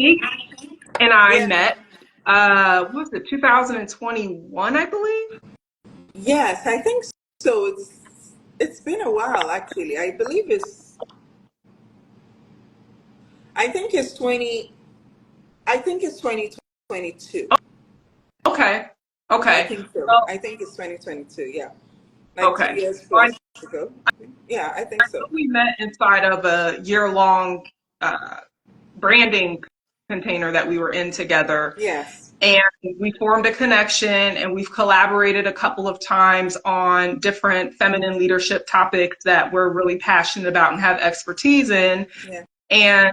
and I Yeah. met, what was it, 2021, I believe? Yes, I think so. It's been a while actually. I think it's 20 I think it's 2022. Okay. I Okay. think so. Well, I think it's 2022. Yeah. Like two okay. years So plus ago. Yeah, I think I know so. we met inside of a year-long uh, branding container that we were in together. Yes. And we formed a connection and we've collaborated a couple of times on different feminine leadership topics that we're really passionate about and have expertise in. Yeah. And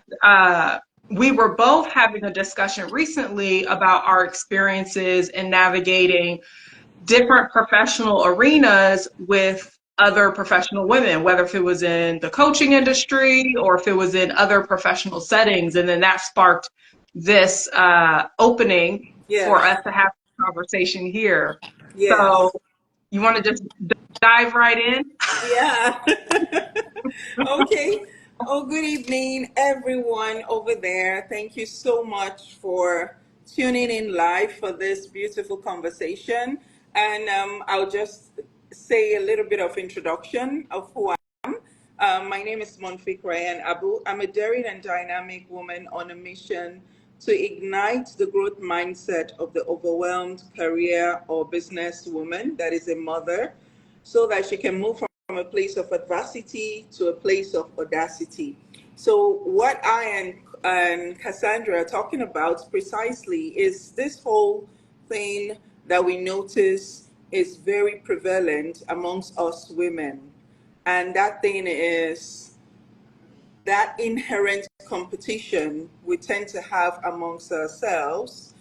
we were both having a discussion recently about our experiences in navigating different professional arenas with other professional women, whether if it was in the coaching industry or if it was in other professional settings. And then that sparked this opening for Yes. us to have a conversation here. So Yes. you want to just dive right in? Yeah. Okay. Oh, good evening, everyone over there. Thank you so much for tuning in live for this beautiful conversation. And I'll just say a little bit of introduction of who I am. My name is Monfik Ryan Abu. I'm a daring and dynamic woman on a mission to ignite the growth mindset of the overwhelmed career or business woman that is a mother so that she can move from a place of adversity to a place of audacity. So, what I and Cassandra are talking about precisely is this whole thing that we notice is very prevalent amongst us women. And that thing is that inherent competition we tend to have amongst ourselves.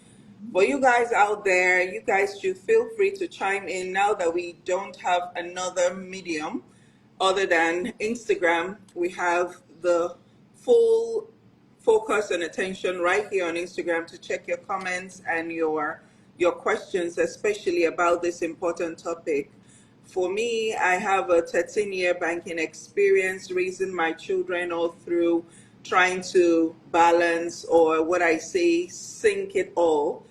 But you guys out there, you guys should feel free to chime in now that we don't have another medium other than Instagram. We have the full focus and attention right here on Instagram to check your comments and your questions, especially about this important topic. For me, I have a 13-year banking experience raising my children all through trying to balance, or what I say, sync it all,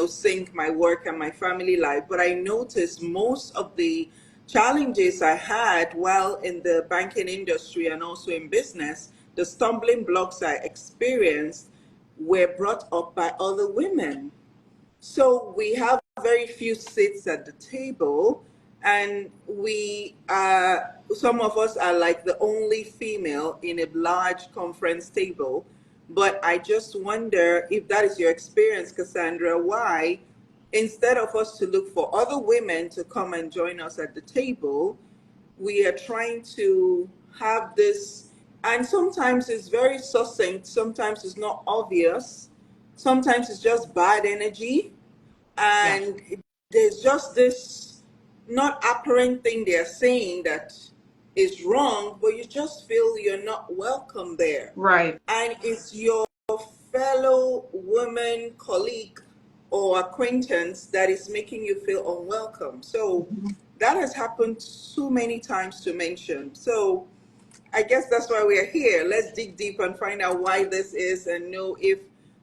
sync my work and my family life. But I noticed most of the challenges I had while in the banking industry and also in business, the stumbling blocks I experienced were brought up by other women. So we have very few seats at the table, and some of us are like the only female in a large conference table. But I just wonder if that is your experience, Cassandra, why instead of us to look for other women to come and join us at the table, we are trying to have this, and sometimes it's very succinct, sometimes it's not obvious, sometimes it's just bad energy, Yeah. and there's just this not apparent thing they're saying that is wrong, but you just feel you're not welcome there. Right. And it's your fellow woman, colleague, or acquaintance that is making you feel unwelcome. So that has happened too many times to mention. So I guess that's why we are here. Let's dig deep and find out why this is and know if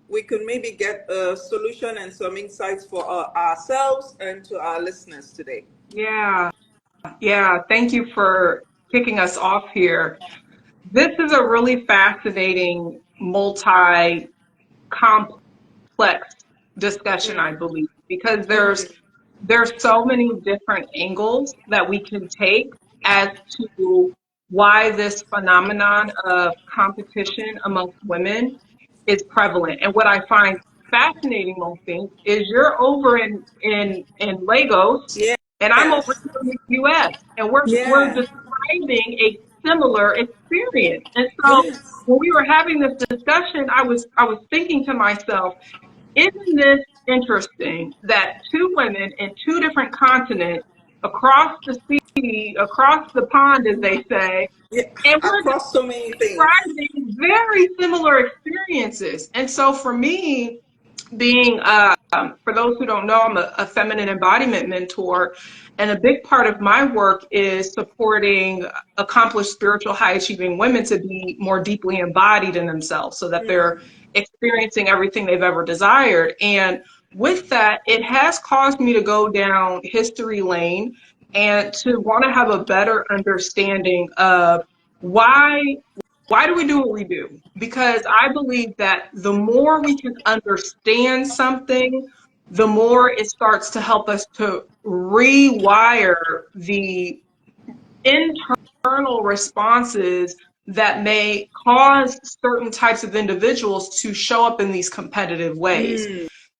we could maybe get a solution and some insights for ourselves and to our listeners today. Yeah. Yeah. Thank you for kicking us off here. This is a really fascinating, multi complex discussion, I believe, because there's so many different angles that we can take as to why this phenomenon of competition amongst women is prevalent. And what I find fascinating, Mohsin, is you're over in Lagos Yeah. and I'm over Yes. here in the US and we're Yeah. describing a similar experience. And so Yes. when we were having this discussion, I was thinking to myself, isn't this interesting that two women in two different continents across the sea, across the pond, as they say, Yeah. and we're Across so many things. describing very similar experiences. And so for me, being For those who don't know, I'm a feminine embodiment mentor, and a big part of my work is supporting accomplished spiritual high achieving women to be more deeply embodied in themselves so that they're experiencing everything they've ever desired. And with that, it has caused me to go down history lane and to want to have a better understanding of why do we do what we do? Because I believe that the more we can understand something, the more it starts to help us to rewire the internal responses that may cause certain types of individuals to show up in these competitive ways.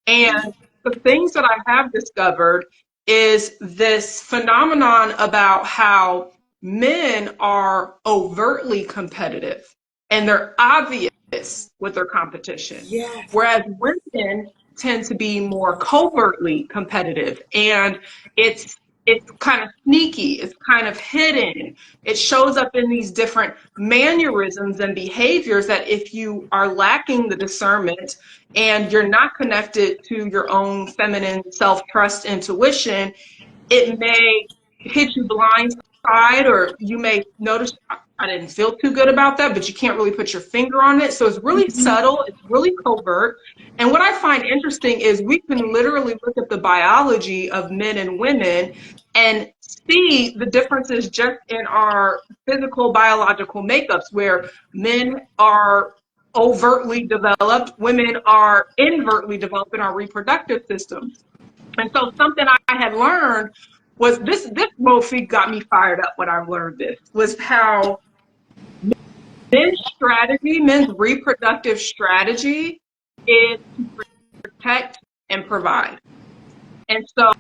And the things that I have discovered is this phenomenon about how men are overtly competitive and they're obvious with their competition, Yes. whereas women tend to be more covertly competitive, and it's kind of sneaky, it's kind of hidden. It shows up in these different mannerisms and behaviors that if you are lacking the discernment and you're not connected to your own feminine self-trust intuition, it may hit you blindside, or you may notice, I didn't feel too good about that, but you can't really put your finger on it. So it's really subtle, it's really covert. And what I find interesting is we can literally look at the biology of men and women and see the differences just in our physical biological makeups, where men are overtly developed, women are invertly developed in our reproductive systems. And so something I had learned was this mostly got me fired up when I learned this, was how men's reproductive strategy is to protect and provide. And so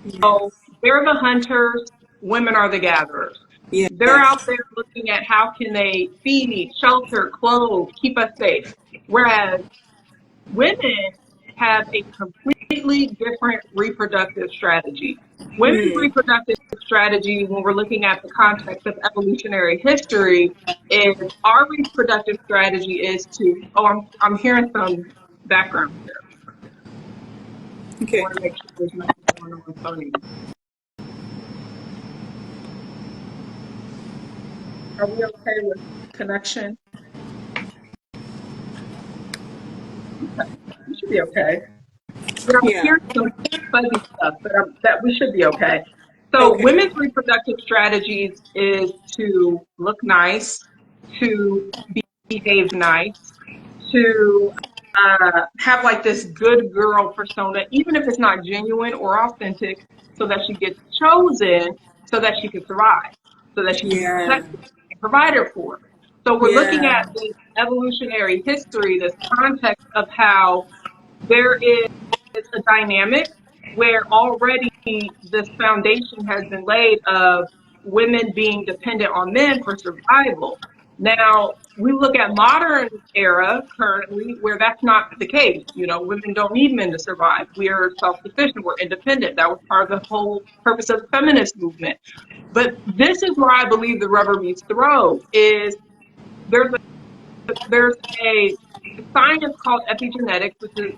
they're the hunters, women are the gatherers. Yes. They're out there looking at how can they feed, shelter, clothe, keep us safe. Whereas women have a completely different reproductive strategy. Women's reproductive strategy, when we're looking at the context of evolutionary history, is our reproductive strategy is to, I'm hearing some background here. Okay. I want to make sure there's nothing going on funny. Are we okay with connection? We should be okay. But I'm Yeah. hearing some fuzzy stuff, but that we should be okay. So Okay. women's reproductive strategies is to look nice, to behave nice, to have like this good girl persona, even if it's not genuine or authentic, so that she gets chosen, so that she can survive, so that she can be Yeah. protected and provided for. So we're looking Yeah. at this evolutionary history, this context of how there is a dynamic where already this foundation has been laid of women being dependent on men for survival. Now, we look at modern era currently where that's not the case. You know, women don't need men to survive. We are self-sufficient. We're independent. That was part of the whole purpose of the feminist movement. But this is where I believe the rubber meets the road is there's there's a science called epigenetics,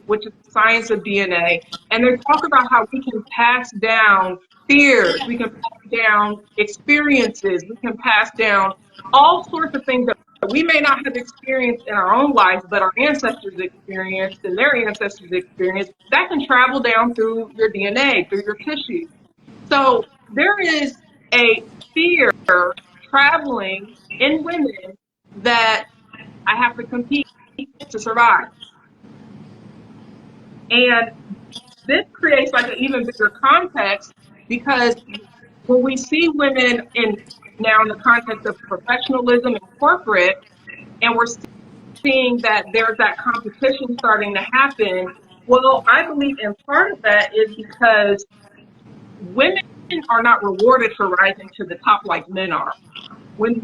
which is the science of DNA, and they talk about how we can pass down fears, we can pass down experiences, we can pass down all sorts of things that we may not have experienced in our own lives, but our ancestors experienced and their ancestors experienced. That can travel down through your DNA, through your tissue. So there is a fear traveling in women that I have to compete to survive. And this creates like an even bigger context because when we see women in now in the context of professionalism and corporate, and we're seeing that there's that competition starting to happen, well, I believe in part of that is because women are not rewarded for rising to the top like men are. When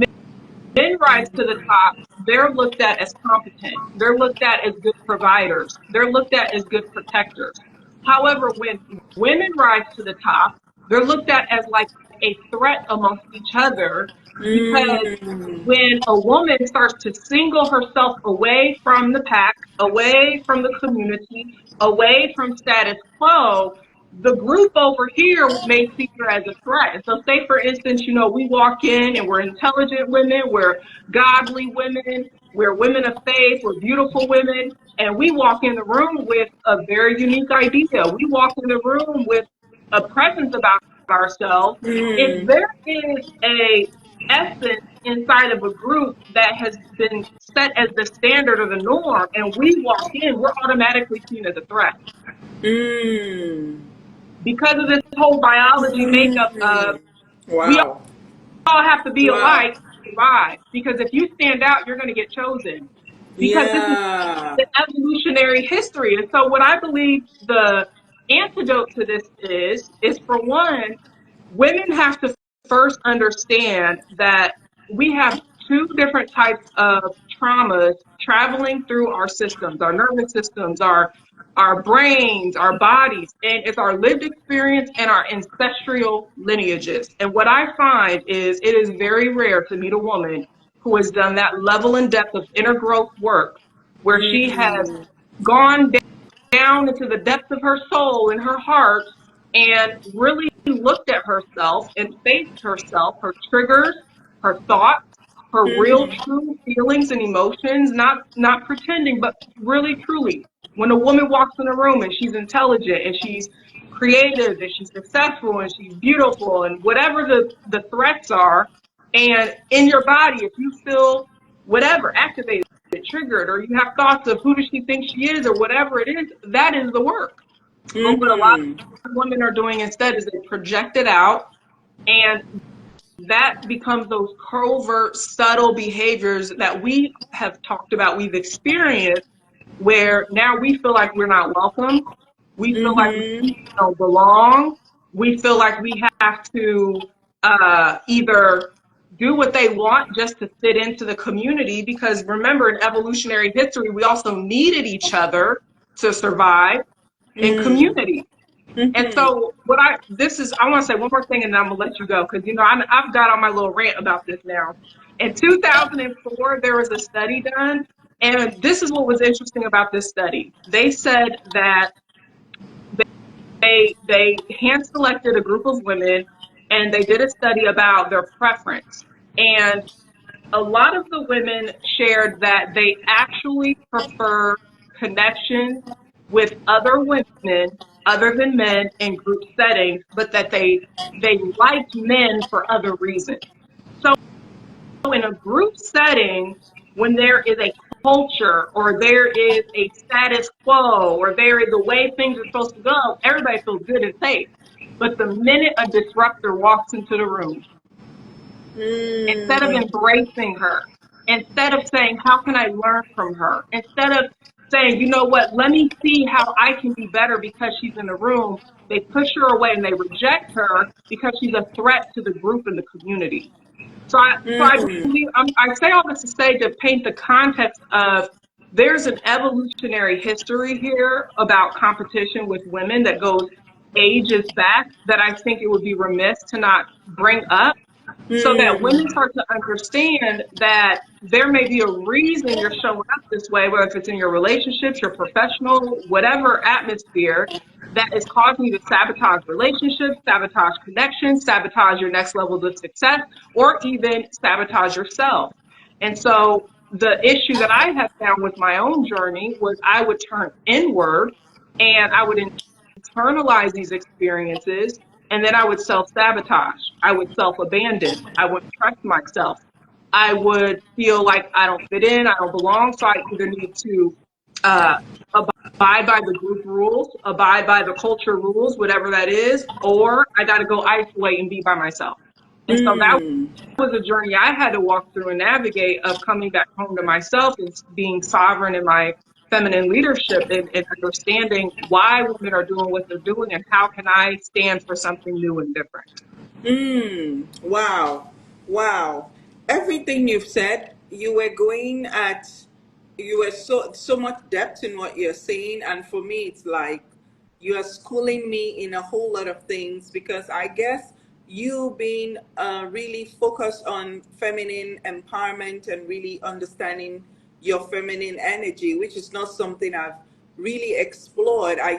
men rise to the top, they're looked at as competent. They're looked at as good providers. They're looked at as good protectors. However, when women rise to the top, they're looked at as like a threat amongst each other, because Mm. when a woman starts to single herself away from the pack, away from the community, away from status quo, the group over here may see her as a threat. And so, say for instance, we walk in and we're intelligent women, we're godly women, we're women of faith, we're beautiful women, and we walk in the room with a very unique idea. We walk in the room with a presence about ourselves. If Mm. there is a essence inside of a group that has been set as the standard or the norm, and we walk in, we're automatically seen as a threat Mm. because of this whole biology makeup of Mm. we Wow. all have to be Wow. alike to survive. Because if you stand out, you're going to get chosen. Because this is Yeah. the evolutionary history. And so, what I believe the antidote to this is for one, women have to first understand that we have two different types of traumas traveling through our systems, our nervous systems, our brains, our bodies, and it's our lived experience and our ancestral lineages. And what I find is it is very rare to meet a woman who has done that level and depth of inner growth work where she has Mm. gone down into the depths of her soul and her heart and really looked at herself and faced herself, her triggers, her thoughts, her real Mm. true feelings and emotions, not pretending, but really truly. When a woman walks in a room and she's intelligent and she's creative and she's successful and she's beautiful and whatever the threats are, and in your body, if you feel whatever activated, triggered, or you have thoughts of who does she think she is or whatever it is, that is the work. But what a lot Mm-hmm. of women are doing instead is they project it out, and that becomes those covert, subtle behaviors that we have talked about, we've experienced, where now we feel like we're not welcome. We feel like we Mm-hmm. don't belong. We feel like we have to either do what they want just to fit into the community, because remember, in evolutionary history, we also needed each other to survive in Mm. community. And Mm-hmm. so, I want to say one more thing and then I'm going to let you go, because, I've got on my little rant about this now. In 2004, there was a study done, and this is what was interesting about this study. They said that they hand selected a group of women and they did a study about their preference. And a lot of the women shared that they actually prefer connection with other women other than men in group settings, but that they liked men for other reasons. So in a group setting, when there is a culture or there is a status quo or there is a way things are supposed to go, everybody feels good and safe. But the minute a disruptor walks into the room, instead of Mm. embracing her, instead of saying, how can I learn from her? Instead of saying, you know what, let me see how I can be better because she's in the room, they push her away and they reject her because she's a threat to the group and the community. So I Mm. believe, I say all this to say, to paint the context of there's an evolutionary history here about competition with women that goes ages back that I think it would be remiss to not bring up, so that women Mm. start to understand that there may be a reason you're showing up this way, whether if it's in your relationships, your professional, whatever atmosphere, that is causing you to sabotage relationships, sabotage connections, sabotage your next levels of success, or even sabotage yourself. And so the issue that I have found with my own journey was I would turn inward and I would internalize these experiences, and then I would self sabotage. I would self abandon. I wouldn't trust myself. I would feel like I don't fit in, I don't belong. So I either need to uh, abide by the group rules, abide by the culture rules, whatever that is, or I got to go isolate and be by myself. And so that Mm. was a journey I had to walk through and navigate, of coming back home to myself and being sovereign in my feminine leadership, and understanding why women are doing what they're doing and how can I stand for something new and different. Mm. Wow. Wow. Everything you've said, you were so much depth in what you're saying, and for me it's like you are schooling me in a whole lot of things, because I guess you being really focused on feminine empowerment and really understanding your feminine energy, which is not something I've really explored. I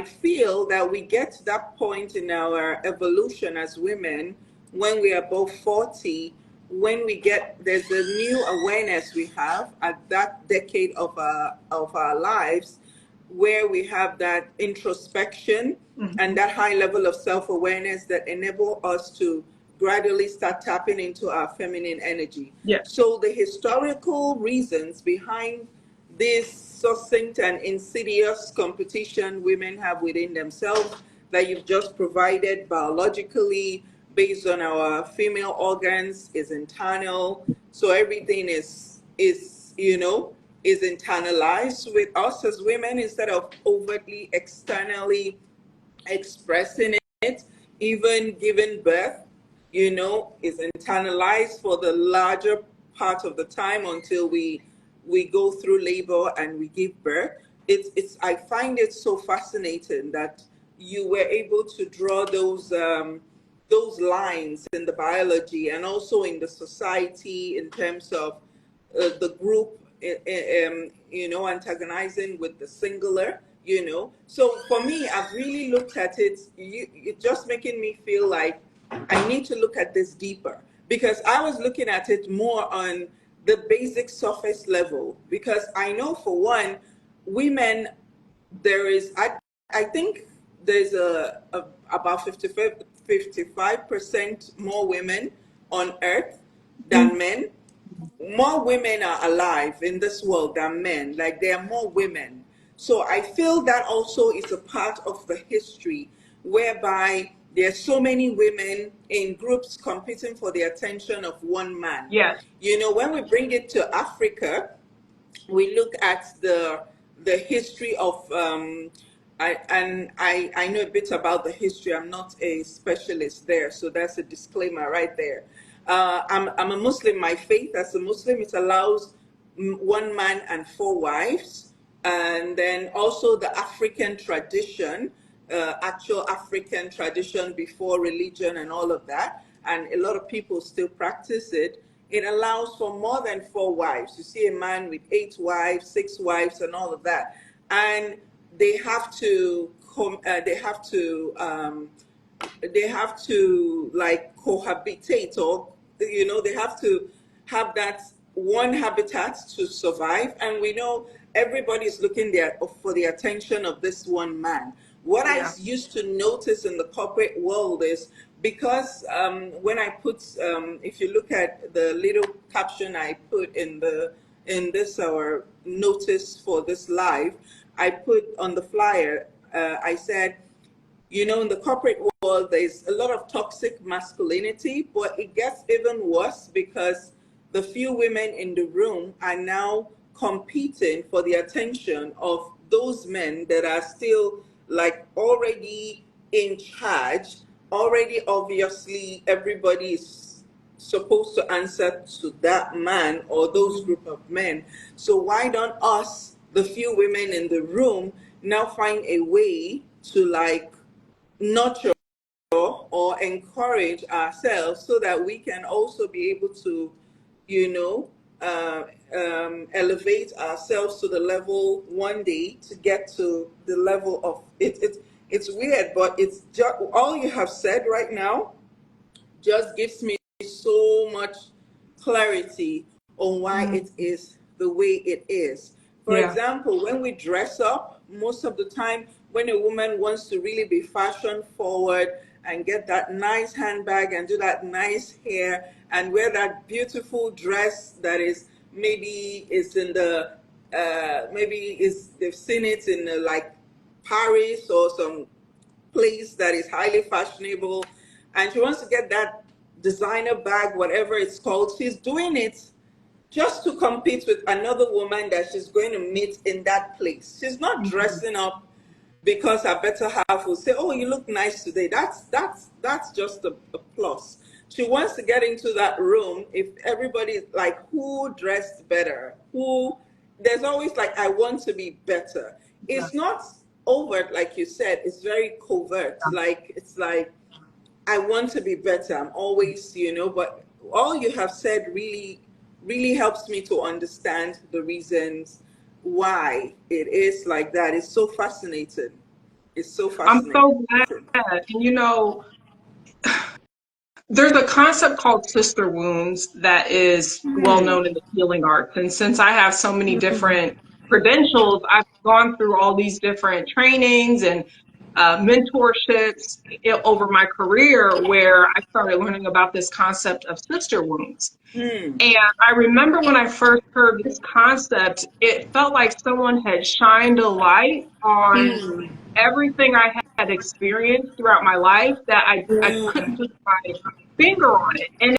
feel that we get to that point in our evolution as women when we are above 40, when we get, there's a new awareness we have at that decade of our lives, where we have that introspection and that high level of self-awareness that enable us to gradually start tapping into our feminine energy. Yes. So the historical reasons behind this succinct and insidious competition women have within themselves that you've just provided biologically based on our female organs is internal. So everything is is internalized with us as women instead of overtly externally expressing it. Even giving birth, is internalized for the larger part of the time until we go through labor and we give birth. It's I find it so fascinating that you were able to draw those lines in the biology and also in the society in terms of the group, antagonizing with the singular. So for me, I've really looked at it. It's just making me feel like I need to look at this deeper, because I was looking at it more on the basic surface level. Because I know, for one, women, there is, I think there's about 55% more women on earth than men. More women are alive in this world than men. Like, there are more women. So I feel that also is a part of the history whereby there are so many women in groups competing for the attention of one man. Yes. When we bring it to Africa, we look at the history of I know a bit about the history. I'm not a specialist there, so that's a disclaimer right there. I'm a Muslim. My faith, as a Muslim, it allows one man and four wives. And then also the African tradition, actual African tradition before religion and all of that, and a lot of people still practice it. It allows for more than four wives. You see a man with 8 wives, 6 wives, and all of that, and they have to they have to like cohabitate, or they have to have that one habitat to survive. And we know everybody's looking there for the attention of this one man. What I used to notice in the corporate world is, because when I put, if you look at the little caption I put in this our notice for this live, I put on the flyer, I said, in the corporate world, there's a lot of toxic masculinity, but it gets even worse because the few women in the room are now competing for the attention of those men that are still like already in charge. Already, obviously, everybody is supposed to answer to that man or those group of men. So why don't us, the few women in the room, now find a way to like nurture or encourage ourselves so that we can also be able to, elevate ourselves to the level one day to get to the level of it. It's weird, but it's just all you have said right now just gives me so much clarity on why it is the way it is. For example, when we dress up, most of the time, when a woman wants to really be fashion forward and get that nice handbag and do that nice hair and wear that beautiful dress that is maybe is in the they've seen it in like Paris or some place that is highly fashionable, and she wants to get that designer bag, whatever it's called. She's doing it just to compete with another woman that she's going to meet in that place. She's not dressing up because her better half will say, "Oh, you look nice today." That's just a plus. She wants to get into that room. If everybody is like, who dressed better? There's always like, I want to be better. It's not overt, like you said. It's very covert. Like, it's like I want to be better. I'm always, but all you have said really, really helps me to understand the reasons why it is like that. It's so fascinating. It's so I'm fascinating. so glad. And there's a concept called sister wounds that is well Hmm. known in the healing arts. And since I have so many different credentials, I've gone through all these different trainings and mentorships over my career where I started learning about this concept of sister wounds. Hmm. And I remember when I first heard this concept, it felt like someone had shined a light on Hmm. everything I had experienced throughout my life that I Yeah. couldn't put my finger on it. And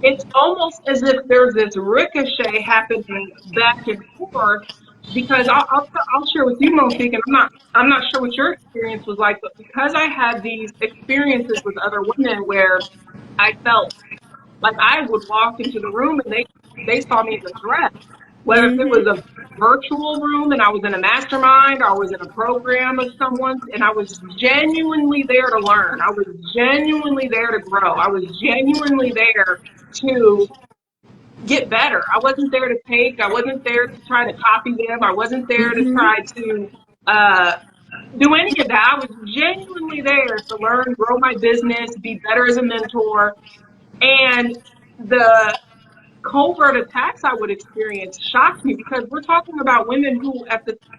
it's almost as if there's this ricochet happening back and forth because I'll share with you, Monique, and I'm not sure what your experience was like, but because I had these experiences with other women where I felt like I would walk into the room and they saw me as a threat, whether if it was Mm-hmm. a virtual room and I was in a mastermind or I was in a program of someone's and I was genuinely there to learn. I was genuinely there to grow. I was genuinely there to get better. I wasn't there to take. I wasn't there to try to copy them. I wasn't there to Mm-hmm. try to uh, do any of that. I was genuinely there to learn, grow my business, be better as a mentor. And the covert attacks I would experience shocked me because we're talking about women who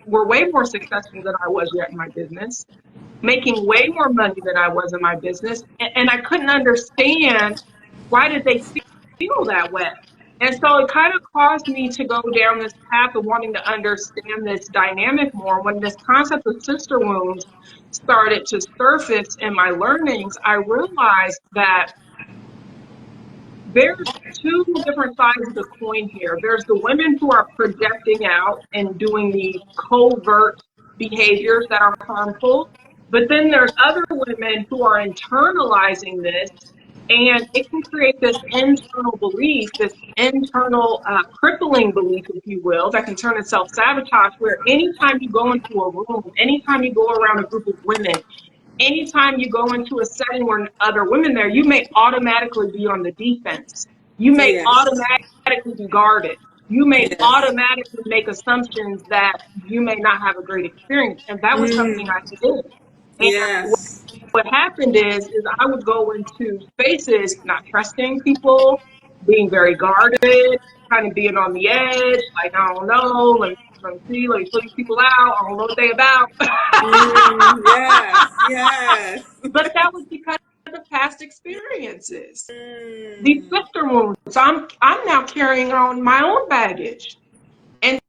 were way more successful than I was yet in my business, making way more money than I was in my business, and I couldn't understand why did they feel that way. And so it kind of caused me to go down this path of wanting to understand this dynamic more. When this concept of sister wounds started to surface in my learnings, I realized that there's two different sides of the coin here. There's the women who are projecting out and doing these covert behaviors that are harmful, but then there's other women who are internalizing this, and it can create this internal belief, this internal crippling belief, if you will, that can turn into self-sabotage, where anytime you go into a room, anytime you go around a group of women, anytime you go into a setting where other women there, you may automatically be on the defense. You may Yes. automatically be guarded. You may Yes. automatically make assumptions that you may not have a great experience. And that was something Mm. I did. And Yes. what happened is I would go into spaces not trusting people, being very guarded, kind of being on the edge, like, I don't know, let me see, let me put these people out, I don't know what they about. Mm. Yes. Yes. But that was because of past experiences. These Mm. sister wounds. I'm now carrying on my own baggage and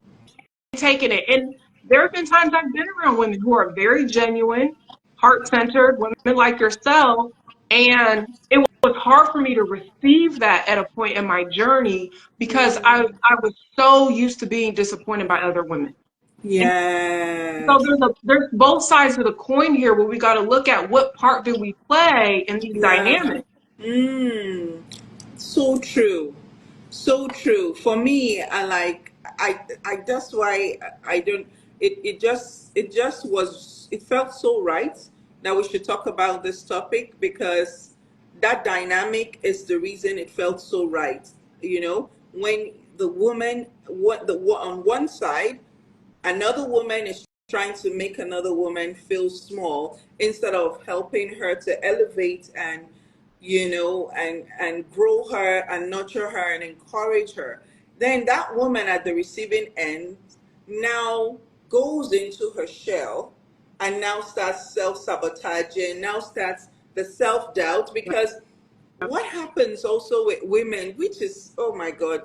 taking it. And there have been times I've been around women who are very genuine, heart centered, women like yourself, and it was hard for me to receive that at a point in my journey because Mm. I was so used to being disappointed by other women. And so Yes. there's both sides of the coin here where we got to look at what part do we play in these Yeah. dynamics. Mm. So true. So true. For me, I that's why I don't it felt so right that we should talk about this topic because that dynamic is the reason it felt so right. When the woman on one side, another woman is trying to make another woman feel small instead of helping her to elevate and grow her and nurture her and encourage her. Then that woman at the receiving end now goes into her shell and now starts self-sabotaging, now starts the self-doubt because what happens also with women, which is, oh my God,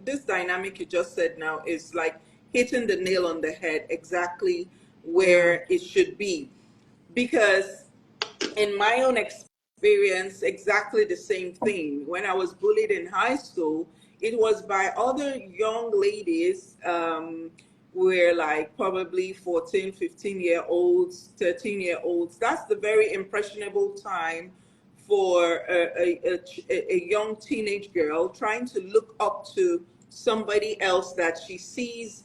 this dynamic you just said now is like hitting the nail on the head exactly Yeah. where it should be. Because in my own experience, exactly the same thing. When I was bullied in high school, it was by other young ladies, were like probably 14, 15-year-olds, 13-year-olds. That's the very impressionable time for a young teenage girl trying to look up to somebody else that she sees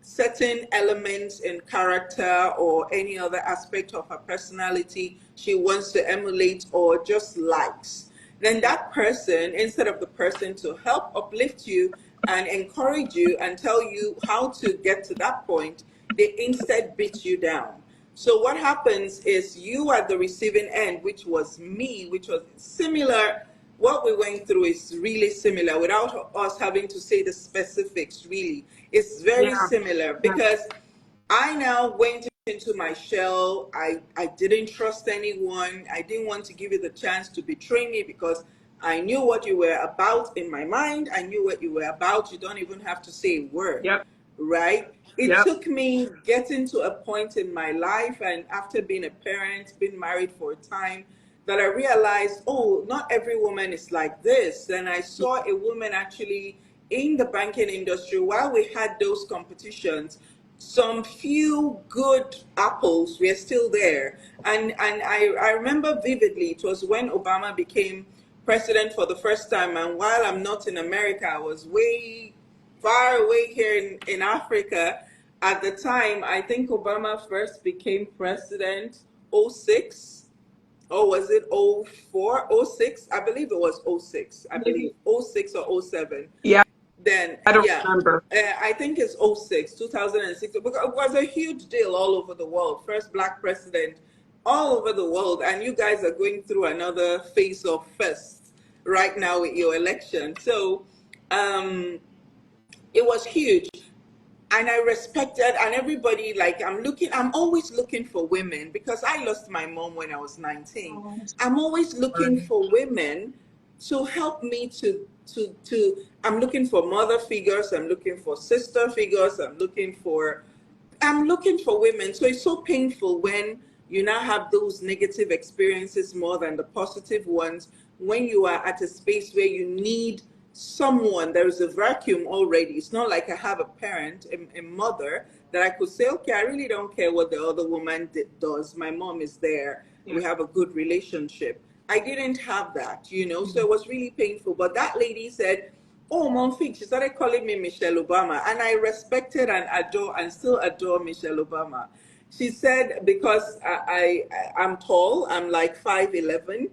certain elements in character or any other aspect of her personality she wants to emulate or just likes, then that person, instead of the person to help uplift you and encourage you and tell you how to get to that point, they instead beat you down. So what happens is you at the receiving end, which was me, which was similar, what we went through is really similar without us having to say the specifics, really. It's very Yeah. similar Yeah. because I now went into my shell. I didn't trust anyone. I didn't want to give you the chance to betray me because I knew what you were about in my mind. I knew what you were about. You don't even have to say a word, Yep. right? It Yep. took me getting to a point in my life and after being a parent, being married for a time, that I realized, oh, not every woman is like this. And I saw a woman actually in the banking industry while we had those competitions. Some few good apples were still there. And I remember vividly, it was when Obama became president for the first time. And while I'm not in America, I was way far away here in Africa. At the time, I think Obama first became president '06, or was it '04, '06? I believe it was '06. I believe Maybe. '06 or '07. Yeah. Then, I don't yeah, remember. I think it's '06, 2006. Because it was a huge deal all over the world. First black president all over the world. And you guys are going through another phase of firsts right now with your election. So um, it was huge. And I respected, and everybody, like, I'm always looking for women because I lost my mom when I was 19. Oh, I'm always looking sorry. for women to help me I'm looking for mother figures, I'm looking for sister figures, I'm looking for women. So it's so painful when you now have those negative experiences more than the positive ones, when you are at a space where you need someone. There is a vacuum already. It's not like I have a parent, a mother that I could say, okay, I really don't care what the other woman does. My mom is there. Yeah. We have a good relationship. I didn't have that, so Mhm. it was really painful. But that lady said, oh, Monfig, she started calling me Michelle Obama. And I respected and adore and still adore Michelle Obama. She said, because I'm tall, I'm like 5'11".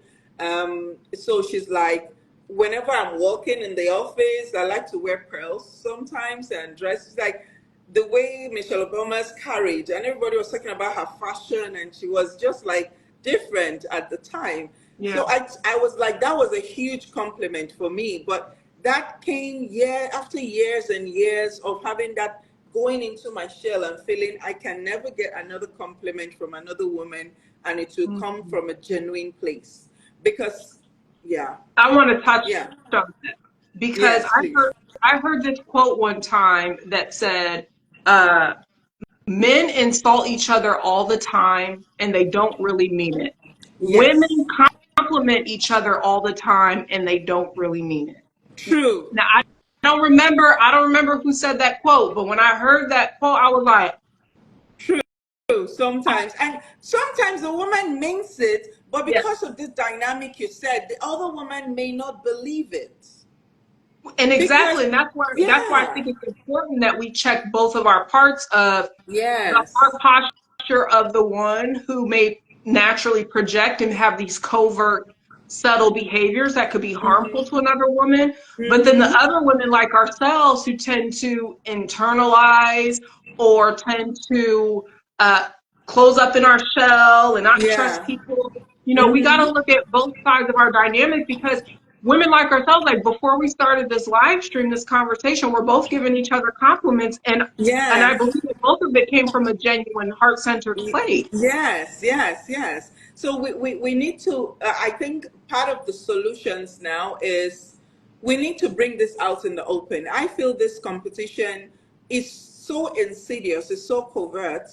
So she's like, whenever I'm walking in the office, I like to wear pearls sometimes and dress. She's like, the way Michelle Obama's carried, and everybody was talking about her fashion, and she was just like different at the time. Yeah. So I was like, that was a huge compliment for me. But that came year after years and years of having that, going into my shell and feeling I can never get another compliment from another woman, and it will come Mhm. from a genuine place. Because, yeah, I want to touch yeah, on that because yes, please. I heard this quote one time that said, uh, "Men insult each other all the time, and they don't really mean it. Yes, Women compliment each other all the time, and they don't really mean it." true. Now I don't remember who said that quote, but when I heard that quote, I was like, True, sometimes. And sometimes the woman means it, but yeah. because of this dynamic you said, the other woman may not believe it. And Because, exactly, and that's why I yeah, think it's important that we check both of our parts of the yes, heart posture of the one who may naturally project and have these covert, subtle behaviors that could be harmful to another woman. But then the mm-hmm, other women, like ourselves, who tend to internalize or tend to uh, close up in our shell and not trust yeah, people. We got mm-hmm, to look at both sides of our dynamic because women like ourselves, like before we started this live stream, this conversation, we're both giving each other compliments, and I yes. believe that both of it came from a genuine heart-centered place. Yes, yes, yes. So we need to, I think part of the solutions now is we need to bring this out in the open. I feel this competition is so insidious, it's so covert.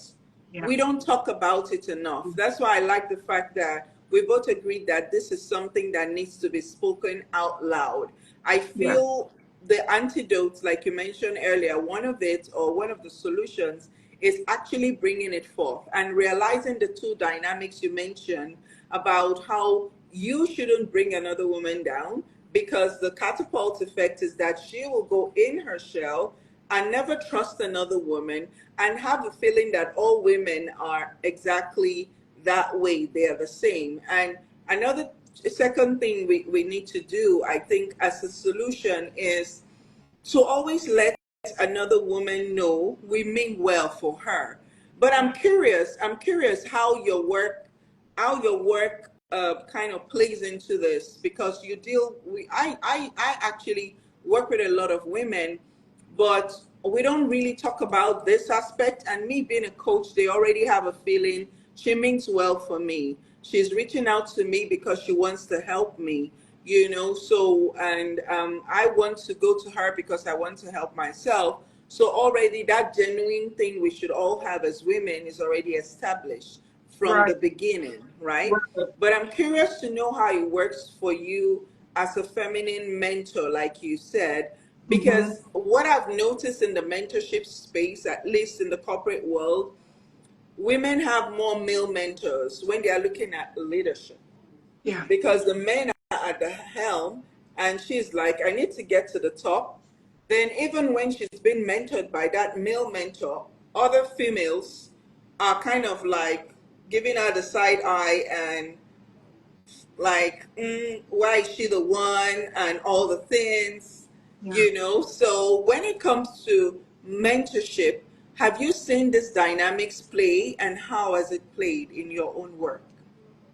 Yeah, We don't talk about it enough. That's why I like the fact that we both agreed that this is something that needs to be spoken out loud. I yeah, feel the antidotes, like you mentioned earlier, one of it, or one of the solutions, is actually bringing it forth and realizing the two dynamics you mentioned about how you shouldn't bring another woman down, because the catapult effect is that she will go in her shell and never trust another woman and have a feeling that all women are exactly that way. They are the same. And another second thing we need to do, I think, as a solution is to always let another woman know we mean well for her. But I'm curious how your work kind of plays into this, because you deal we I actually work with a lot of women, but we don't really talk about this aspect. And me being a coach, they already have a feeling she means well for me. She's reaching out to me because she wants to help me, so, and I want to go to her because I want to help myself. So already that genuine thing we should all have as women is already established from Right. the beginning, right? Right. But I'm curious to know how it works for you as a feminine mentor, like you said, Hmm. because what I've noticed in the mentorship space, at least in the corporate world, women have more male mentors when they are looking at leadership, Yeah. because the men are at the helm, and she's like, I need to get to the top. Then even when she's been mentored by that male mentor, other females are kind of like giving her the side eye, and like, why is she the one, and all the things, Yeah. so when it comes to mentorship, have you seen this dynamics play, and how has it played in your own work?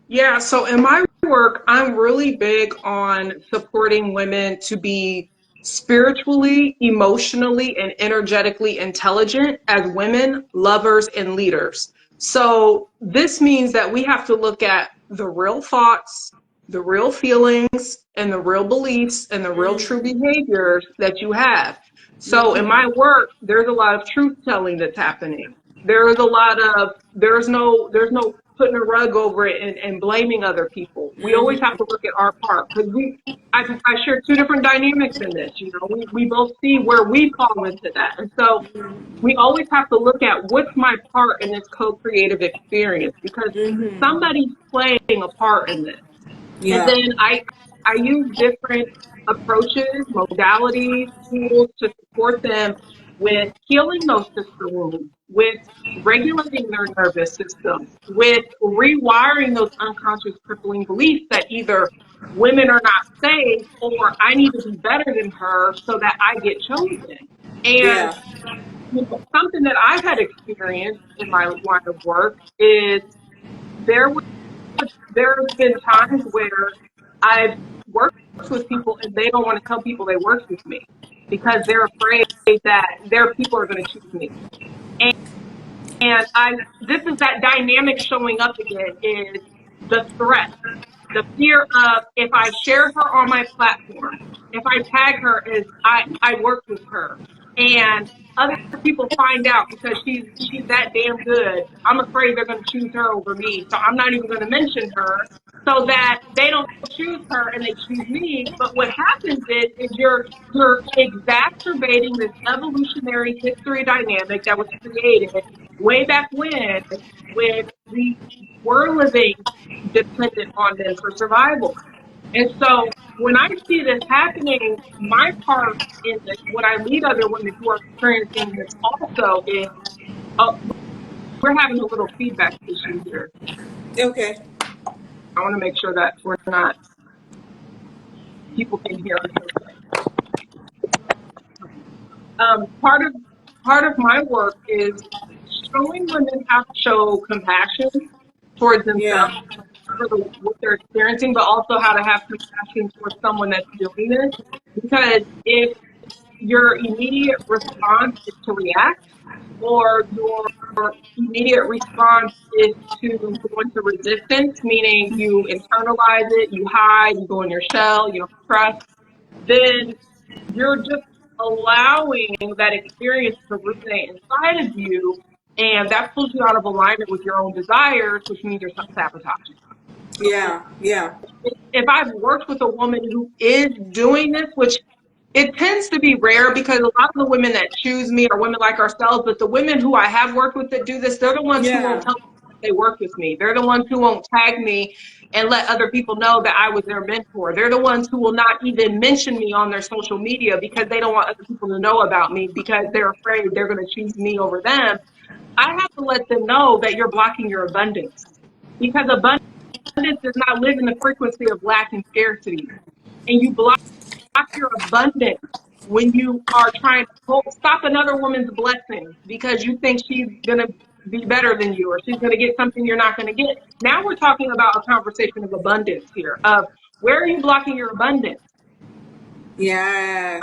Yeah, so in my work, I'm really big on supporting women to be spiritually, emotionally, and energetically intelligent as women, lovers, and leaders. So this means that we have to look at the real thoughts, the real feelings, and the real beliefs and the real true Mm, behaviors that you have. So in my mm, work, there's a lot of truth telling that's happening. There's no putting a rug over it and blaming other people. We always have to mm, look at our part because I share two different dynamics in this. We both see where we fall into that. And so we always have to look at what's my part in this co-creative experience because mm-hmm. somebody's playing a part in this. And Yeah, then I use different approaches, modalities, tools to support them with healing those sister wounds, with regulating their nervous system, with rewiring those unconscious crippling beliefs that either women are not safe or I need to be better than her so that I get chosen. And yeah, something that I've had experienced in my line of work is there there's been times where I've worked with people and they don't want to tell people they worked with me because they're afraid that their people are going to choose me. And this is that dynamic showing up again is the threat, the fear of if I share her on my platform, if I tag her as I worked with her, and other people find out because she's that damn good, I'm afraid they're going to choose her over me. So I'm not even going to mention her so that they don't choose her and they choose me. But what happens is you're exacerbating this evolutionary history dynamic that was created way back when we were living dependent on them for survival. And so when I see this happening, my part in this, when I lead other women who are experiencing this also is, oh, we're having a little feedback issue here. okay, I want to make sure that people can hear us okay. Part of my work is showing women how to show compassion towards themselves yeah, for what they're experiencing, but also how to have compassion towards someone that's doing this. Because if your immediate response is to react, or your immediate response is to go into resistance, meaning you internalize it, you hide, you go in your shell, you don't trust, then you're just allowing that experience to ruminate inside of you, and that pulls you out of alignment with your own desires, which means you're sabotaging. So yeah, yeah, if I've worked with a woman who is doing this, which it tends to be rare because a lot of the women that choose me are women like ourselves, but the women who I have worked with that do this, they're the ones who won't yeah, tell me they work with me. They're the ones who won't tag me and let other people know that I was their mentor. They're the ones who will not even mention me on their social media because they don't want other people to know about me because they're afraid they're going to choose me over them. I have to let them know that you're blocking your abundance, because abundance does not live in the frequency of lack and scarcity. And you block your abundance when you are trying to stop another woman's blessings because you think she's going to be better than you, or she's going to get something you're not going to get. Now we're talking about a conversation of abundance here, of where are you blocking your abundance? Yes.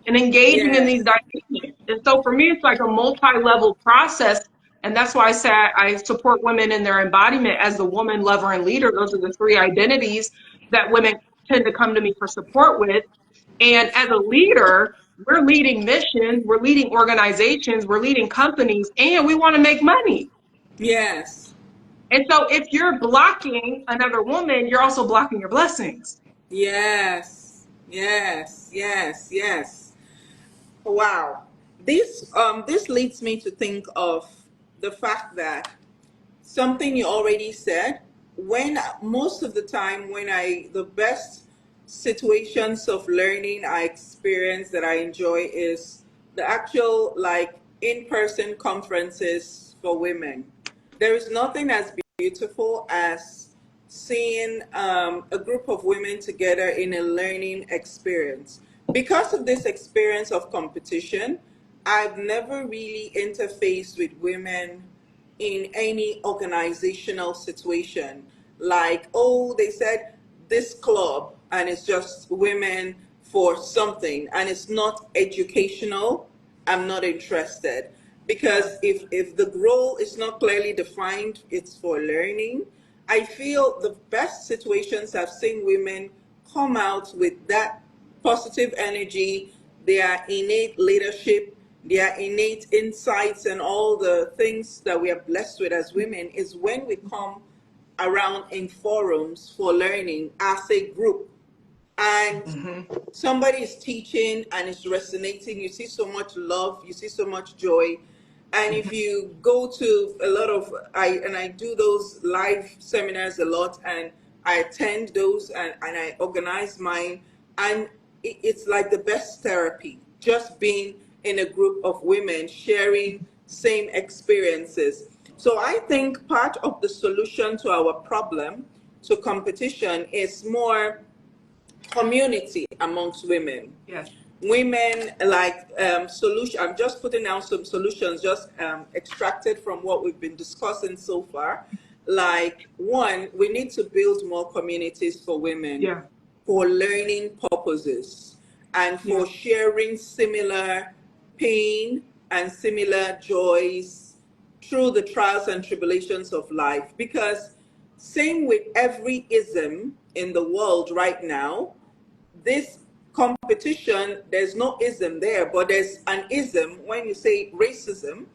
And engaging in these Yes. dynamics. And so for me, it's like a multi-level process. And that's why I say I support women in their embodiment as the woman, lover, and leader. Those are the three identities that women tend to come to me for support with. And as a leader, we're leading missions, we're leading organizations, we're leading companies, and we want to make money. Yes. And so if you're blocking another woman, you're also blocking your blessings. Yes. Yes. Yes. Yes. Wow. This leads me to think of the fact that something you already said, when most of the time when I the best situations of learning I experience that I enjoy is the actual, like, in-person conferences for women. There is nothing as beautiful as seeing a group of women together in a learning experience. Because of this experience of competition, I've never really interfaced with women in any organizational situation. Like, oh, they said this club and it's just women for something and it's not educational, I'm not interested. Because if the role is not clearly defined, it's for learning. I feel the best situations I've seen women come out with that positive energy, their innate leadership, their innate insights, and all the things that we are blessed with as women is when we come around in forums for learning as a group, and Mm-hmm. somebody is teaching and it's resonating. You see so much love, you see so much joy. And if you go to a lot of, I do those live seminars a lot, and I attend those, and I organize mine, and it's like the best therapy, just being in a group of women sharing same experiences. So I think part of the solution to our problem, to competition, is more community amongst women. Yes. Women, like, solution. I'm just putting out some solutions, just extracted from what we've been discussing so far. Like, one, we need to build more communities for women Yeah. for learning purposes and Yeah. for sharing similar pain and similar joys through the trials and tribulations of life. Because same with every ism in the world right now, this competition, there's no ism there, but there's an ism. When you say racism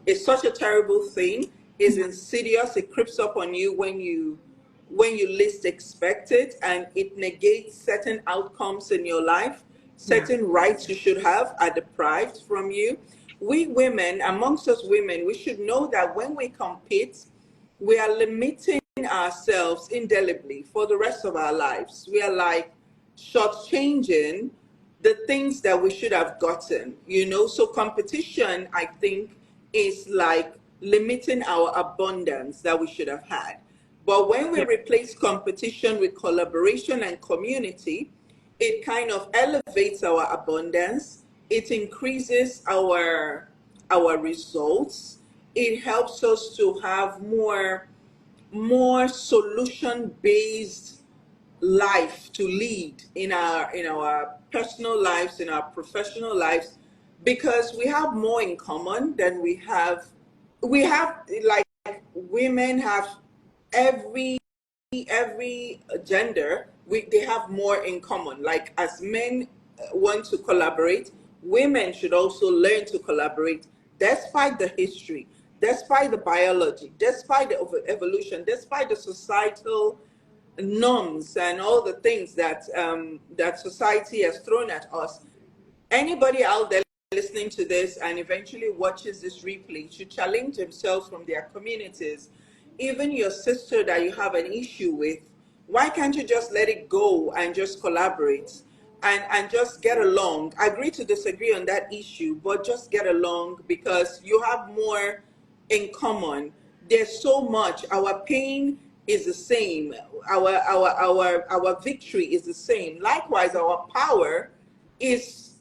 is such a terrible thing, is insidious, it creeps up on you when you least expect it, and it negates certain outcomes in your life. Yeah. Certain rights you should have are deprived from you. We women, amongst us women, we should know that when we compete, we are limiting ourselves indelibly for the rest of our lives. We are like shortchanging the things that we should have gotten, you know. So competition, I think, is like limiting our abundance that we should have had. But when we Yeah. replace competition with collaboration and community, it kind of elevates our abundance. It increases our results. It helps us to have more solution based life to lead in our personal lives, in our professional lives, because we have more in common than we have, like, women have every gender, they have more in common. Like, as men want to collaborate, women should also learn to collaborate, despite the history, despite the biology, despite the evolution, despite the societal norms and all the things that society has thrown at us. Anybody out there listening to this and eventually watches this replay should challenge themselves from their communities. even your sister that you have an issue with, why can't you just let it go and just collaborate and just get along? Agree to disagree on that issue, but just get along because you have more in common. There's so much. Our pain is the same. Our victory is the same. Likewise, our power is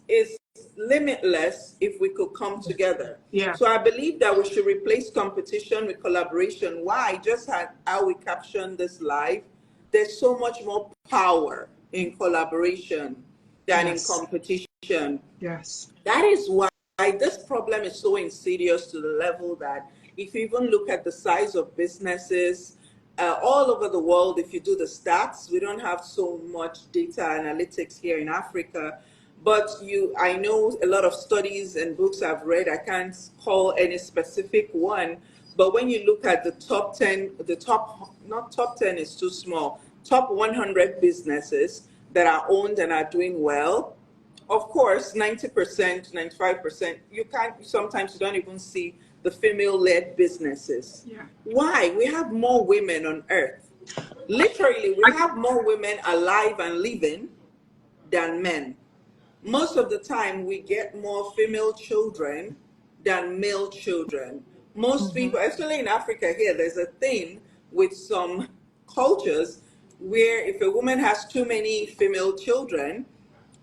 limitless if we could come together. Yeah. So I believe that we should replace competition with collaboration. Why? Just how we caption this live, there's so much more power in collaboration than in Yes. competition. Yes. That is why this problem is so insidious to the level that if you even look at the size of businesses all over the world, if you do the stats, we don't have so much data analytics here in Africa. But I know a lot of studies and books I've read, I can't call any specific one, but when you look at the top 10, not top 10 is too small, top 100 businesses that are owned and are doing well, of course, 90%, 95%, sometimes you don't even see the female-led businesses. Yeah. Why? We have more women on earth. Literally, we have more women alive and living than men. Most of the time, we get more female children than male children. Most people, especially in Africa here, there's a thing with some cultures where if a woman has too many female children,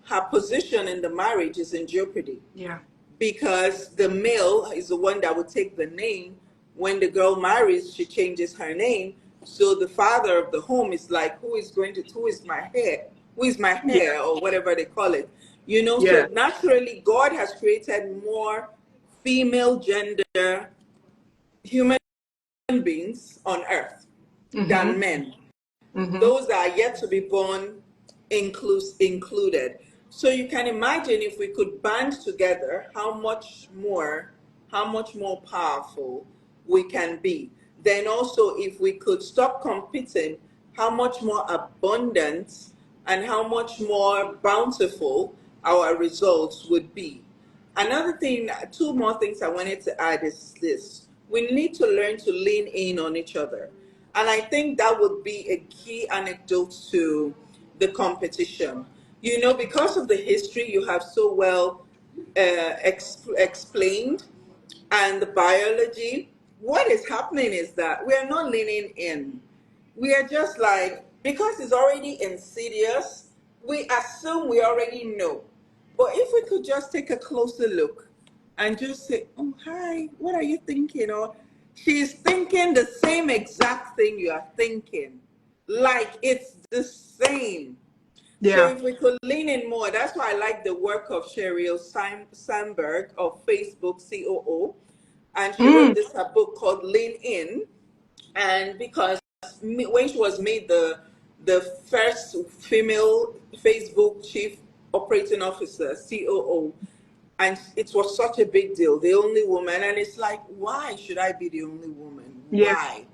her position in the marriage is in jeopardy. Yeah. Because the male is the one that would take the name. When the girl marries, she changes her name. So the father of the home is like, who is my heir? Who is my heir, or whatever they call it? Yeah. So naturally, God has created more female gender human beings on earth than men. Those that are yet to be born included. So you can imagine if we could band together how much more powerful we can be. Then also if we could stop competing, how much more abundant and how much more bountiful our results would be. Another thing, two more things I wanted to add is this. We need to learn to lean in on each other. And I think that would be a key anecdote to the competition. Because of the history you have so well explained and the biology, what is happening is that we are not leaning in. We are just like, because it's already insidious, we assume we already know. But if we could just take a closer look and just say, oh, hi, what are you thinking? Or she's thinking the same exact thing you are thinking. Like it's the same. So Yeah. if we could lean in more, that's why I like the work of Sheryl Sandberg of Facebook COO. And she wrote this a book called Lean In. And because when she was made the first female Facebook chief operating officer, COO, and it was such a big deal, the only woman, and it's like, why should I be the only woman? Yeah. Why?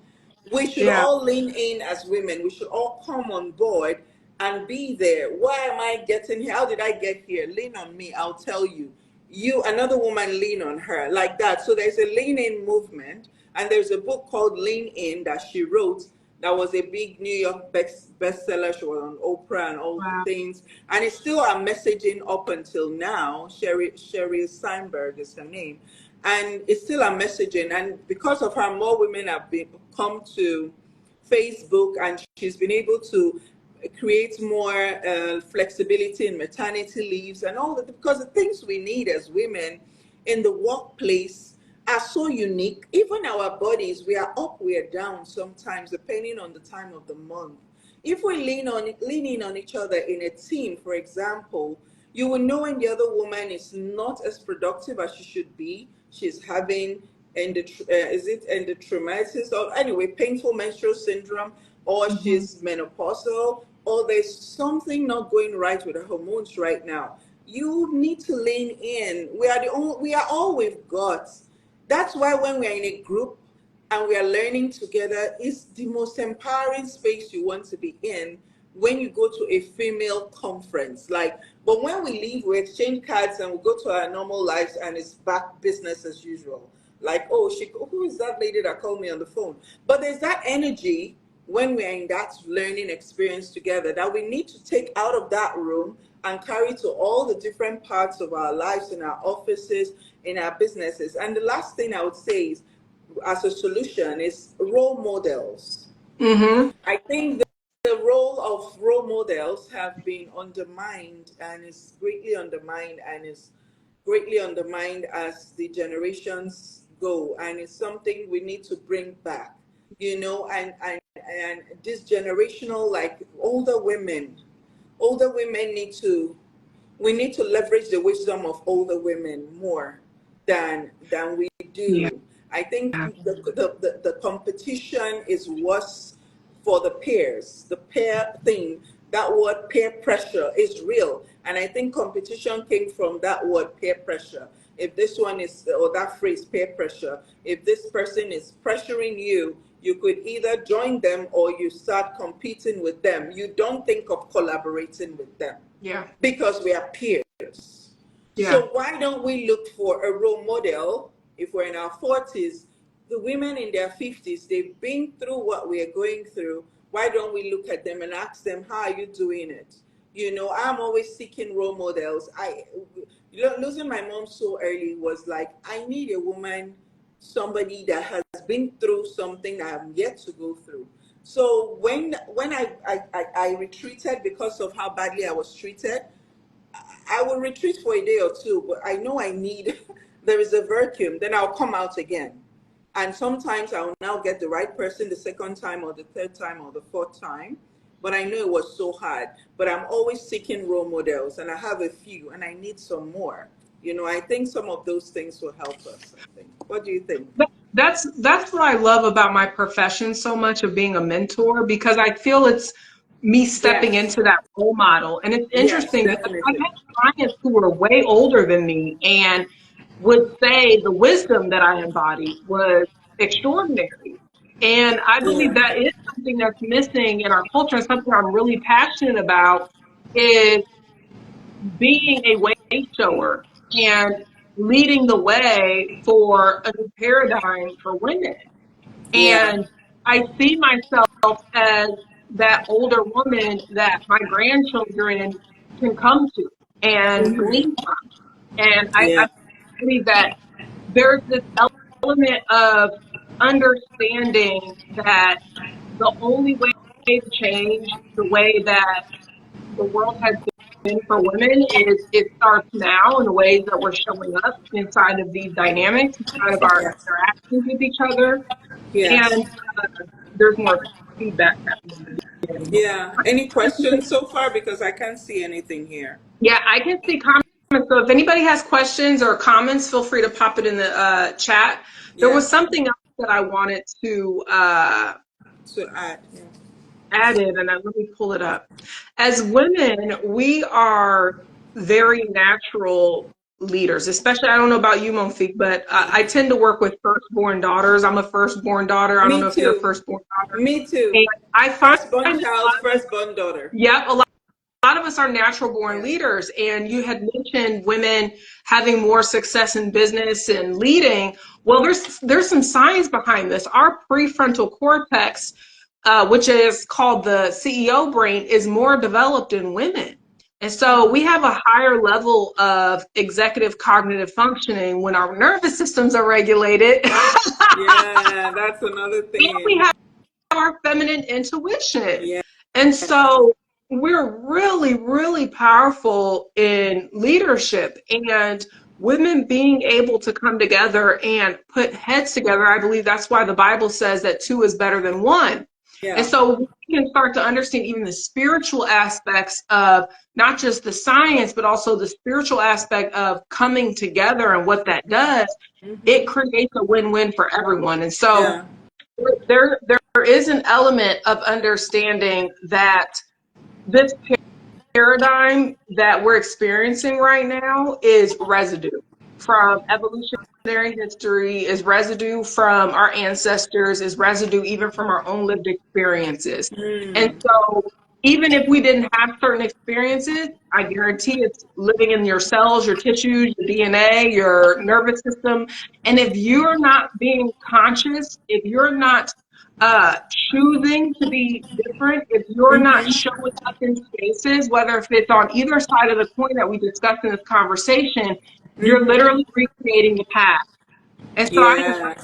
We should Yeah. all lean in as women. We should all come on board and be there. Why am I getting here? How did I get here? Lean on me, I'll tell you. You, another woman, lean on her, like that. So there's a lean in movement, and there's a book called Lean In that she wrote that was a big New York bestseller. She was on Oprah and all Wow. things, and it's still our messaging up until now. Sheryl Sandberg is her name, and it's still our messaging. And because of her, more women have come to Facebook, and she's been able to create more flexibility in maternity leaves and all that, because the things we need as women in the workplace are so unique. Even our bodies, we are up, we are down sometimes, depending on the time of the month. If we lean in on each other in a team, for example, you will know when the other woman is not as productive as she should be. She's having endometriosis, or anyway, painful menstrual syndrome, or she's menopausal, or there's something not going right with her hormones right now. You need to lean in. We are all we've got. That's why when we are in a group and we are learning together, it's the most empowering space you want to be in when you go to a female conference. But when we leave, we exchange cards and we go to our normal lives and it's back business as usual. like, oh, who is that lady that called me on the phone? But there's that energy when we're in that learning experience together that we need to take out of that room and carry to all the different parts of our lives, in our offices, in our businesses. And the last thing I would say is, as a solution, is role models. Mm-hmm. I think the role of role models have been undermined, and is greatly undermined, and is greatly undermined as the generations go, and it's something we need to bring back, and this generational, like, older women need to we need to leverage the wisdom of older women more than we Yeah. do. I think the competition is worse for the peers. The peer thing, that word peer pressure is real. And I think competition came from that word peer pressure. If this one is, or that phrase peer pressure, if this person is pressuring you, you could either join them or you start competing with them. You don't think of collaborating with them Yeah. because we are peers. Yeah. So why don't we look for a role model? If we're in our 40s, the women in their 50s, they've been through what we are going through. Why don't we look at them and ask them, how are you doing it? I'm always seeking role models. Losing my mom so early was like, I need a woman, somebody that has been through something that I'm yet to go through. So when I retreated because of how badly I was treated, I will retreat for a day or two, but I know I need, there is a vacuum, then I'll come out again. And sometimes I'll now get the right person the second time or the third time or the fourth time. But I know it was so hard. But I'm always seeking role models, and I have a few, and I need some more. I think some of those things will help us, I think. What do you think? That's what I love about my profession so much, of being a mentor, because I feel it's me stepping Yes. into that role model. And it's Yes, interesting because I've definitely. had clients who were way older than me and would say the wisdom that I embody was extraordinary. And I believe Yeah. that is something that's missing in our culture, and something I'm really passionate about is being a way shower and leading the way for a new paradigm for women. Yeah. And I see myself as that older woman that my grandchildren can come to and glean from. And I Yeah. believe that there's this element of understanding that the only way to change the way that the world has been for women is it starts now in the ways that we're showing up inside of these dynamics, inside of our Yes. interactions with each other. Yes. And there's more feedback happening. Yeah. Any questions so far? Because I can't see anything here. Yeah, I can see comments. So if anybody has questions or comments, feel free to pop it in the chat. There Yeah. was something else that I wanted to To add. Yeah. added, and let me pull it up. As women, we are very natural leaders, especially, I don't know about you, Monfik, but I tend to work with firstborn daughters. I'm a firstborn daughter. I don't know Me if you're a too. firstborn daughter. Me too. And I find Firstborn a child, firstborn daughter. yep, a lot of us are natural born Yeah. leaders. And you had mentioned women having more success in business and leading. Well, there's some science behind this. Our prefrontal cortex, which is called the CEO brain, is more developed in women. And so we have a higher level of executive cognitive functioning when our nervous systems are regulated. Yeah, that's another And we thing. have our feminine intuition. Yeah. And so we're really, really powerful in leadership, and women being able to come together and put heads together. I believe that's why the Bible says that two is better than one. And Yeah. so we can start to understand even the spiritual aspects of not just the science, but also the spiritual aspect of coming together and what that does. It Hmm. creates a win-win for everyone. And so Yeah. there is an element of understanding that this paradigm that we're experiencing right now is residue from evolutionary history, is residue from our ancestors, is residue even from our own lived experiences. And Mm. so even if we didn't have certain experiences, I guarantee it's living in your cells, your tissues, your DNA, your nervous system. And if you're not being conscious, if you're not uh, choosing to be different, if you're not Mm-hmm. showing up in spaces, whether if it's on either side of the coin that we discussed in this conversation, you're Mm-hmm. literally recreating the past. And so I Yeah.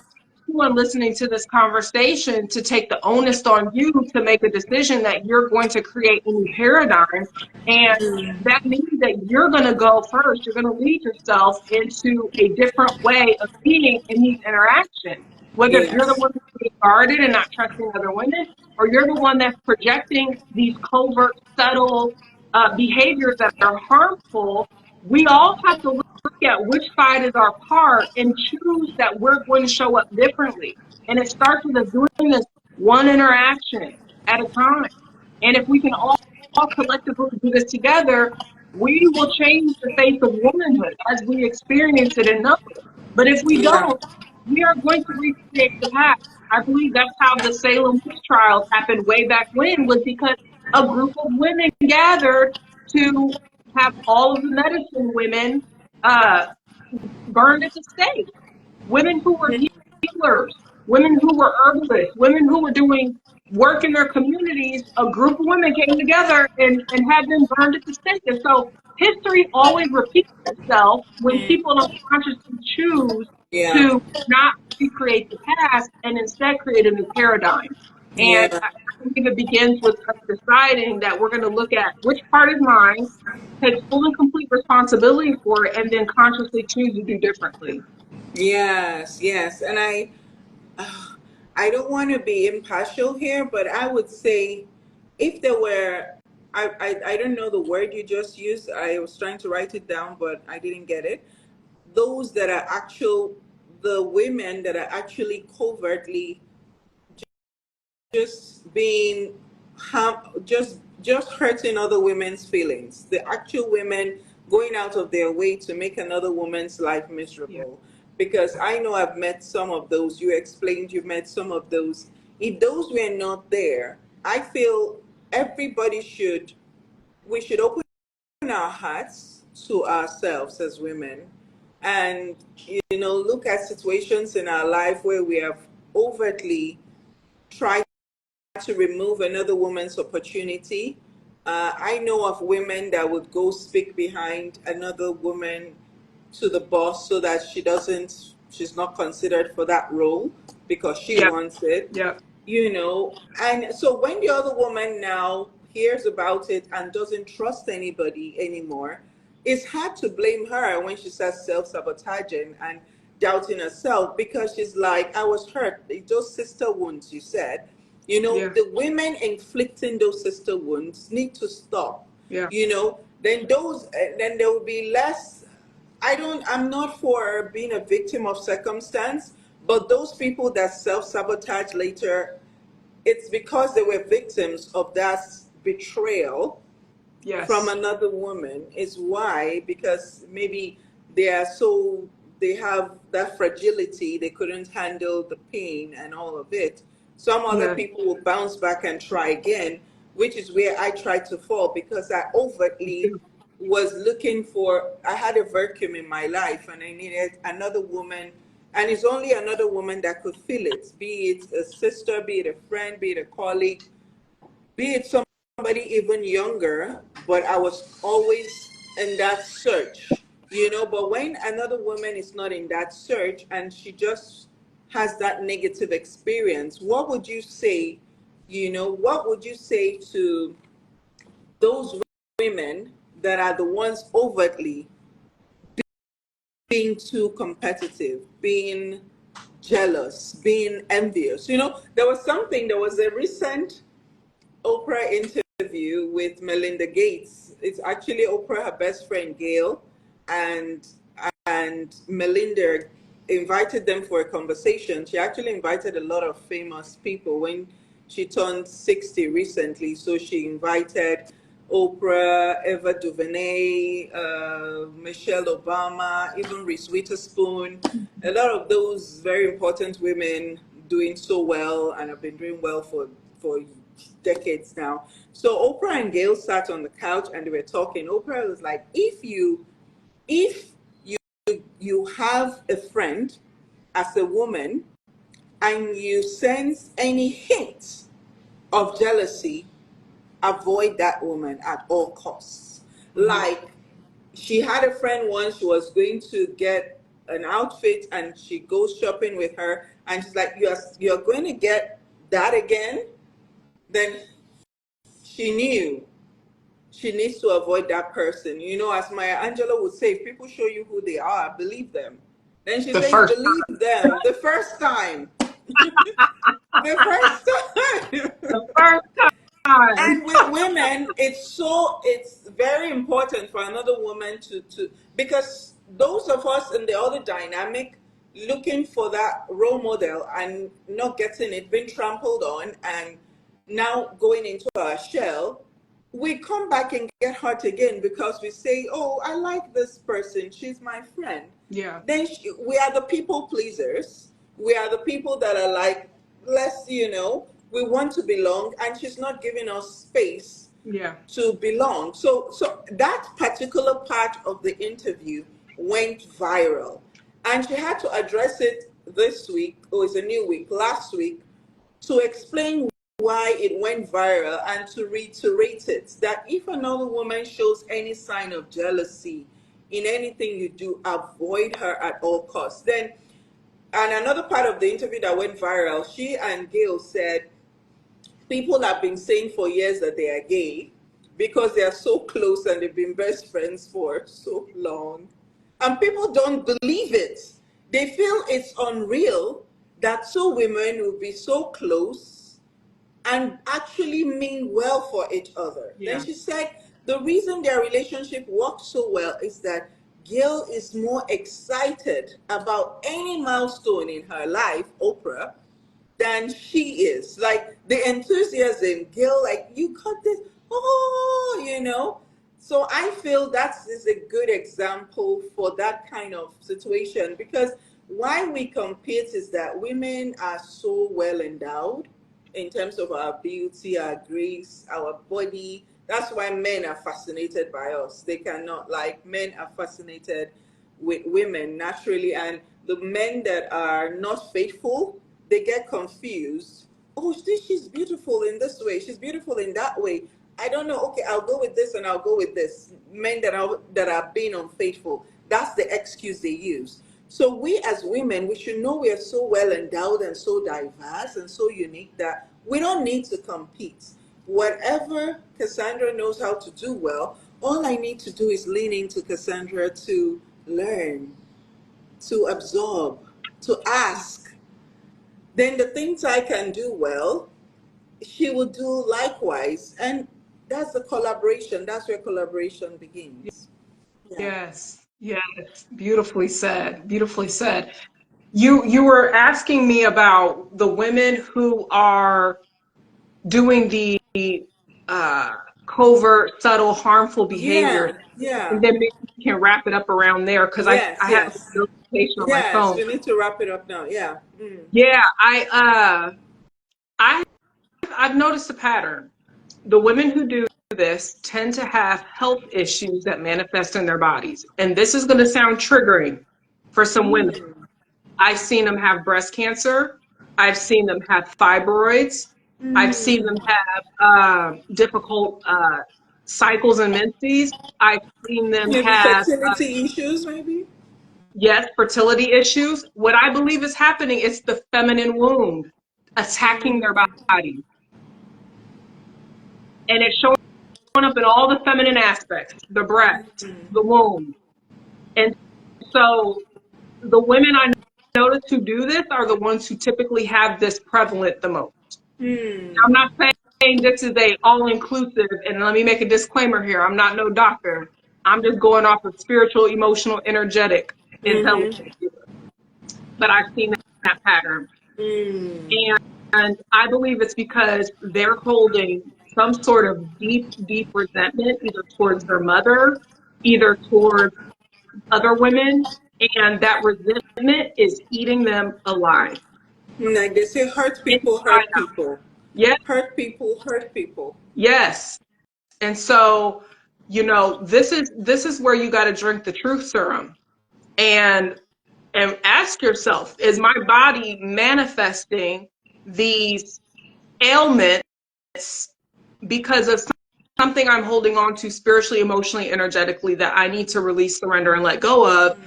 everyone listening to this conversation to take the onus on you to make a decision that you're going to create a new paradigm. And that means that you're going to go first. You're going to lead yourself into a different way of being in these interactions. Whether if you're the Yes. one who's being guarded and not trusting other women, or you're the one that's projecting these covert, subtle behaviors that are harmful, we all have to look at which side is our part and choose that we're going to show up differently. And it starts with us doing this one interaction at a time. And if we can all collectively do this together, we will change the face of womanhood as we experience it and know it. But if we Yeah. don't, we are going to recreate the past. I believe that's how the Salem witch trials happened way back when, was because a group of women gathered to have all of the medicine women uh, burned at the stake. Women who were healers, women who were herbalists, women who were doing work in their communities, a group of women came together and had them burned at the stake. And so history always repeats itself when people don't consciously choose Yeah. to not recreate the past and instead create a new paradigm. And Yeah. I believe it begins with us deciding that we're going to look at which part is mine, take full and complete responsibility for it, and then consciously choose to do differently. Yes. Yes. And I don't want to be impartial here, but I would say if there were, I don't know the word you just used. I was trying to write it down, but I didn't get it. Those that are actual, the women that are actually covertly just being just hurting other women's feelings, the actual women going out of their way to make another woman's life Yeah, miserable. Because I know I've met some of those. You explained you've met some of those. If those were not there, I feel everybody should, we should open our hearts to ourselves as women, and look at situations in our life where we have overtly tried to remove another woman's opportunity. I know of women that would go speak behind another woman to the boss so that she's not considered for that role because she yeah, wants it, yeah, And so when the other woman now hears about it and doesn't trust anybody anymore, it's hard to blame her when she starts self sabotaging and doubting herself because she's like, I was hurt. Those sister wounds, you said. yeah, The women inflicting those sister wounds need to stop. yeah, Then there will be less. I'm not for being a victim of circumstance, but those people that self sabotage later, it's because they were victims of that betrayal from yes, another woman. Is why, because maybe they are so, they have that fragility, they couldn't handle the pain and all of it. Some other yeah, people will bounce back and try again, which is where I tried to fall because I overtly was looking for, I had a vacuum in my life and I needed another woman, and it's only another woman that could fill it, be it a sister, be it a friend, be it a colleague, be it somebody even younger, but I was always in that search. But when another woman is not in that search and she just has that negative experience, what would you say? What would you say to those women that are the ones overtly being too competitive, being jealous, being envious? There was a recent Oprah interview with Melinda Gates. It's actually Oprah, her best friend Gail, and Melinda invited them for a conversation. She actually invited a lot of famous people when she turned 60 recently. So she invited Oprah, Eva DuVernay, Michelle Obama, even Reese Witherspoon, a lot of those very important women doing so well and have been doing well for decades now. So Oprah and Gail sat on the couch and they were talking. Oprah was like, if you have a friend as a woman and you sense any hint of jealousy, avoid that woman at all costs. Like, she had a friend once, she was going to get an outfit and she goes shopping with her and she's like, you're going to get that again? Then she knew she needs to avoid that person. You know, as Maya Angelou would say, if people show you who they are, believe them. Then she The says, first believe them the first time. The first time. the first time. And with women, it's very important for another woman to because those of us in the other dynamic looking for that role model and not getting it, being trampled on, and now going into our shell, we come back and get hurt again because we say, oh, I like this person, she's my friend. Yeah. Then we are the people pleasers. We are the people that are like, let's, we want to belong, and she's not giving us space Yeah. to belong. So that particular part of the interview went viral, and she had to address it this week, or it's a new week, last week, to explain why it went viral and to reiterate it, that if another woman shows any sign of jealousy in anything you do, avoid her at all costs. Then, and another part of the interview that went viral, she and Gail said people have been saying for years that they are gay because they are so close and they've been best friends for so long. And people don't believe it. They feel it's unreal that two women will be so close and actually mean well for each other. Yeah. Then she said the reason their relationship works so well is that Gail is more excited about any milestone in her life, Oprah, than she is. Like the enthusiasm, Gail, like, you got this, oh. So I feel that is a good example for that kind of situation, because why we compete is that women are so well endowed in terms of our beauty, our grace, our body. That's why men are fascinated by us. They cannot, like, men are fascinated with women naturally, and the men that are not faithful, they get confused. Oh, she's beautiful in this way, she's beautiful in that way. I don't know. Okay, I'll go with this and I'll go with this. Men that are being unfaithful, that's the excuse they use. So we as women, we should know we are so well endowed and so diverse and so unique that we don't need to compete. Whatever Casandra knows how to do well, all I need to do is lean into Casandra to learn, to absorb, to ask. Then the things I can do well, she will do likewise. And that's the collaboration. That's where collaboration begins. Yeah. Yes. Yes. Beautifully said. Beautifully said. You were asking me about the women who are doing the covert, subtle, harmful behaviors, Yeah. Yeah. and then maybe we can wrap it up around there because Yes. I have a Yes. notification on my Yes. phone. We need to wrap it up now. Yeah. Mm. Yeah, I've noticed a pattern. The women who do this tend to have health issues that manifest in their bodies. And this is going to sound triggering for some women. Mm. I've seen them have breast cancer. I've seen them have fibroids. I've seen them Mm. have difficult cycles and menses. I've seen them Maybe have, fertility issues, maybe. yes, fertility issues. What I believe is happening is the feminine wound attacking their Mm. body. And it's showing up in all the feminine aspects, the breast, the womb. And so the women I notice who do this are the ones who typically have this prevalent the most. I'm Mm. not saying this is a all-inclusive, and let me make a disclaimer here. I'm not no doctor. I'm just going off of spiritual, emotional, energetic Mm-hmm. intelligence. But I've seen that pattern. Mm. And I believe it's because they're holding some sort of deep, deep resentment either towards their mother, either towards other women, and that resentment is eating them alive. Like they say, inside hurt out. people. Yes, Hurt people, hurt people. yes. And so, this is where you got to drink the truth serum and ask yourself, is my body manifesting these ailments because of something I'm holding on to spiritually, emotionally, energetically that I need to release, surrender, and let go of?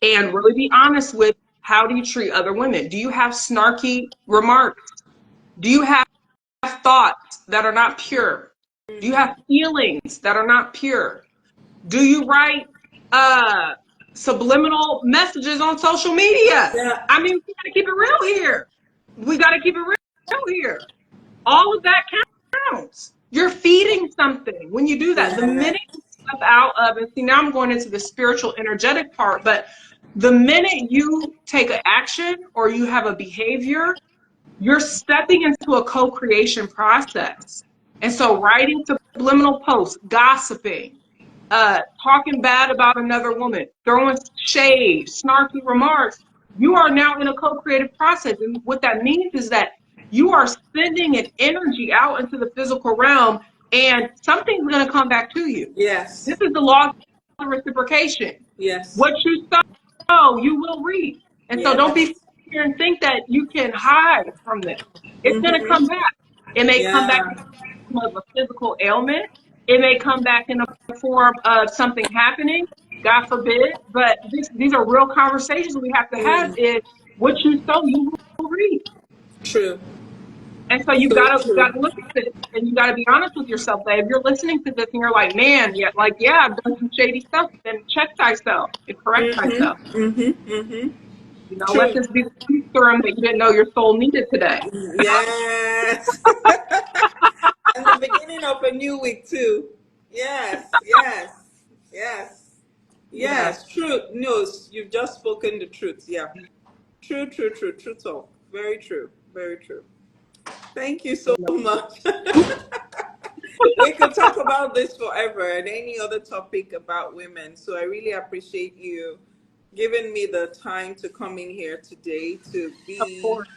And really be honest with, how do you treat other women? Do you have snarky remarks? Do you have thoughts that are not pure? Do you have feelings that are not pure? Do you write uh, subliminal messages on social media? Yeah. I mean, we got to keep it real here. We got to keep it real here. All of that counts. You're feeding something when you do that. The Yeah. minute you step out of, and see, now I'm going into the spiritual, energetic part, but the minute you take an action or you have a behavior, you're stepping into a co-creation process. And so writing subliminal posts, gossiping, talking bad about another woman, throwing shade, snarky remarks, you are now in a co-creative process. And what that means is that you are sending an energy out into the physical realm, and something's going to come back to you. This Yes. is the law of reciprocation. Yes. What you sow, you will reap. And so don't be Yes. here and think that you can hide from this. It's going to Mm-hmm. come back. It may come back Yeah. in the form of a physical ailment. It may come back in the form of something happening, God forbid. But these are real conversations we have to have. Mm. Is what you sow, you will reap. True. And so you So gotta you true. gotta look at this, and you gotta be honest with yourself. That if you're listening to this and you're like, man, yeah, I've done some shady stuff, then check thyself and correct thyself. Mm-hmm. Mm-hmm. Mm-hmm. Let True. this be the truth serum that you didn't know your soul needed today. Yes. And the beginning of a new week too. Yes. Yes. Yes. Yes. Yes. True. No, you've just spoken the truth. Yeah. True. True. True. True talk. Very true. Very true. Thank you so much. We could talk about this forever and any other topic about women. So I really appreciate you giving me the time to come in here today to Of be course.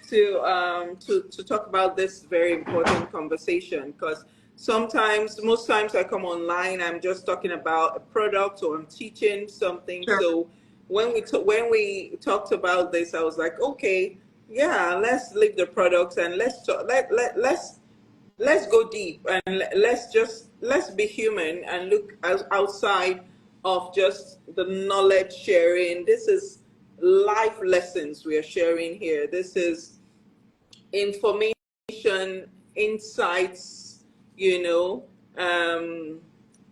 to talk about this very important conversation, because most times I come online, I'm just talking about a product or I'm teaching something. Sure. So when we talked about this, I was like, okay, yeah, let's leave the products and let's talk, let's go deep and let's be human and look outside of just the knowledge sharing. This is life lessons we are sharing here. This is information, insights, you know,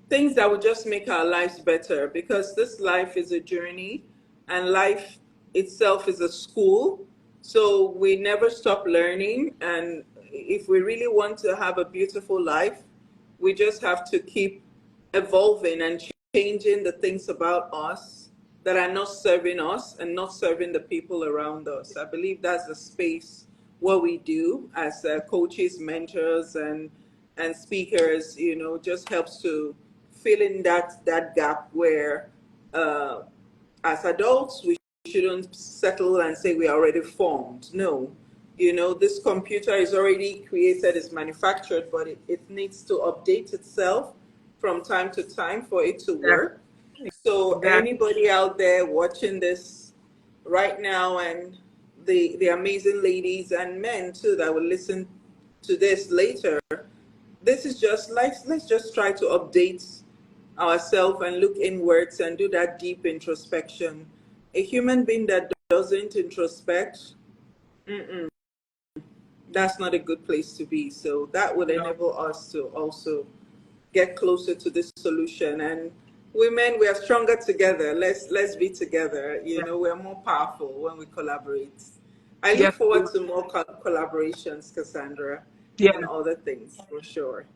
things that would just make our lives better, because this life is a journey and life itself is a school. So we never stop learning. And if we really want to have a beautiful life, we just have to keep evolving and changing the things about us that are not serving us and not serving the people around us. I believe that's the space what we do as coaches, mentors, and speakers. Just helps to fill in that gap where, uh, as adults, we shouldn't settle and say we are already formed. No, this computer is already created, is manufactured, but it needs to update itself from time to time for it to work. So Exactly. anybody out there watching this right now, and the amazing ladies and men too that will listen to this later, this is just let's just try to update ourselves and look inwards and do that deep introspection. A human being that doesn't introspect, that's not a good place to be. So that would No. enable us to also get closer to this solution. And women, we are stronger together. Let's be together. We're more powerful when we collaborate. I look Yes. forward to more collaborations, Cassandra, Yes. and other things for sure.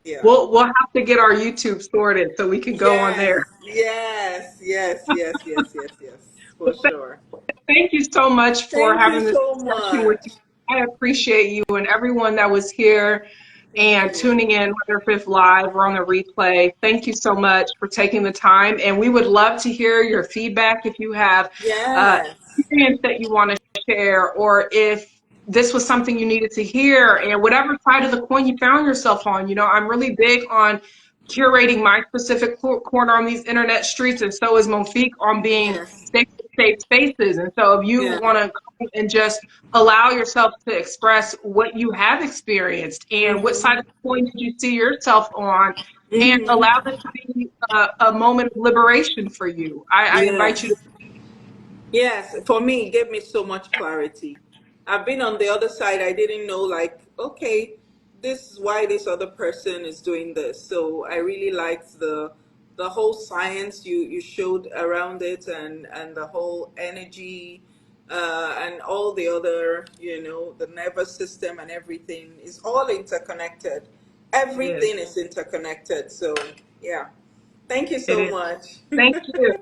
Yeah. We'll have to get our YouTube sorted so we can go on Yes, there. yes, yes, yes, yes, yes, yes, for sure. Thank you so much for Thank you having this so discussion with much. you. I appreciate you and everyone that was here Thank and you. tuning in, whether if it's live or on the replay. Thank you so much for taking the time. And we would love to hear your feedback if you have uh, Yes. experience that you want to share, or if this was something you needed to hear, and whatever side of the coin you found yourself on. I'm really big on curating my specific corner on these internet streets, and so is Mofiq on being Yes. safe spaces. And so if you Yeah. want to come and just allow yourself to express what you have experienced and what side of the coin did you see yourself on, and allow this to be a moment of liberation for you. I invite you to. Yes. Yes, for me, it gave me so much clarity. I've been on the other side. I didn't know, like, okay, this is why this other person is doing this. So I really liked the whole science you showed around it, and the whole energy, and all the other, the nervous system and everything is all interconnected. Yes, Everything is interconnected. So yeah, thank you it so is. much. Thank you.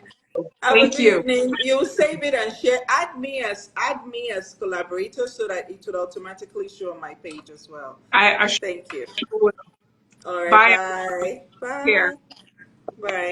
Have a Thank good you. evening. You save it and share. Add me as collaborator so that it would automatically show on my page as well. I sure Thank you. will. All right. Bye. Bye. Care. Bye. Bye.